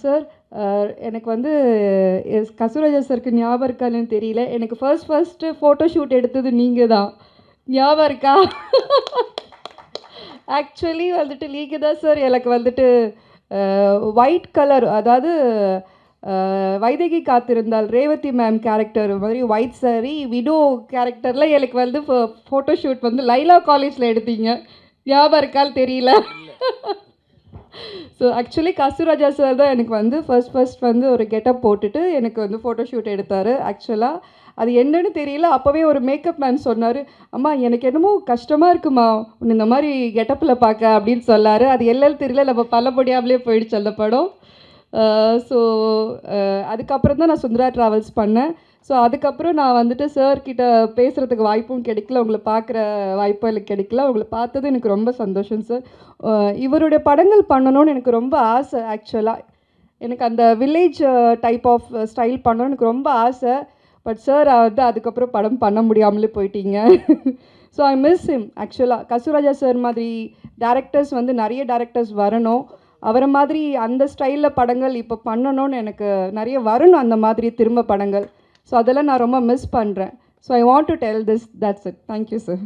Sir, எனக்கு வந்து கசூராஜா சாருக்கு ஞாபகம் இருக்கான்னு தெரியல. எனக்கு ஃபர்ஸ்ட்டு ஃபோட்டோ ஷூட் எடுத்தது நீங்க தான். ஞாபகம் இருக்கா? ஆக்சுவலி வந்துட்டு நீங்க தான் சார் எனக்கு வந்துட்டு ஒயிட் கலர் அதாவது வைதேகி காத்திருந்தால் ரேவதி மேம் கேரக்டர் மாதிரி ஒயிட் சாரி விடோ கேரக்டரில் எனக்கு வந்து ஃபோட்டோ ஷூட் வந்து லைலா காலேஜில் எடுத்தீங்க. ஞாபகம் இருக்கான்னு தெரியல. ஸோ ஆக்சுவலி கஸ்தூராஜா சார் தான் எனக்கு வந்து ஃபர்ஸ்ட் வந்து ஒரு கெட்டப் போட்டுட்டு எனக்கு வந்து ஃபோட்டோ ஷூட் எடுத்தார். ஆக்சுவலாக அது என்னன்னு தெரியல. அப்போவே ஒரு மேக்கப் மேன் சொன்னார், அம்மா எனக்கு என்னமோ கஷ்டமாக இருக்குமா உன்னை இந்த மாதிரி கெட்டப்பில் பார்க்க அப்படின்னு சொன்னார். அது என்னன்னு தெரியல, நம்ம பல்ல முடியாமலே போயிடுச்சு அந்த படம். ஸோ அதுக்கப்புறம் தான் நான் சுந்தரா ட்ராவல்ஸ் பண்ணேன். ஸோ அதுக்கப்புறம் நான் வந்துட்டு சார்கிட்ட பேசுகிறதுக்கு வாய்ப்பும் கிடைக்கல, உங்களை பார்க்குற வாய்ப்பும் எனக்கு கிடைக்கல. உங்களை பார்த்தது எனக்கு ரொம்ப சந்தோஷம் சார். இவருடைய படங்கள் பண்ணணும்னு எனக்கு ரொம்ப ஆசை. ஆக்சுவலாக எனக்கு அந்த வில்லேஜ் டைப் ஆஃப் ஸ்டைல் பண்ணணும்னு எனக்கு ரொம்ப ஆசை. பட் சார் வந்து அதுக்கப்புறம் படம் பண்ண முடியாமலே போயிட்டீங்க. So I miss him. ஆக்சுவலாக கசூராஜா சார் மாதிரி டேரக்டர்ஸ் வந்து நிறைய டேரக்டர்ஸ் வரணும். அவரை மாதிரி அந்த ஸ்டைலில் படங்கள் இப்போ பண்ணணும்னு எனக்கு நிறைய வரணும், அந்த மாதிரி திரும்ப படங்கள். ஸோ அதெல்லாம் நான் ரொம்ப மிஸ் பண்ணுறேன். So I want to tell this, that's it. Thank you sir.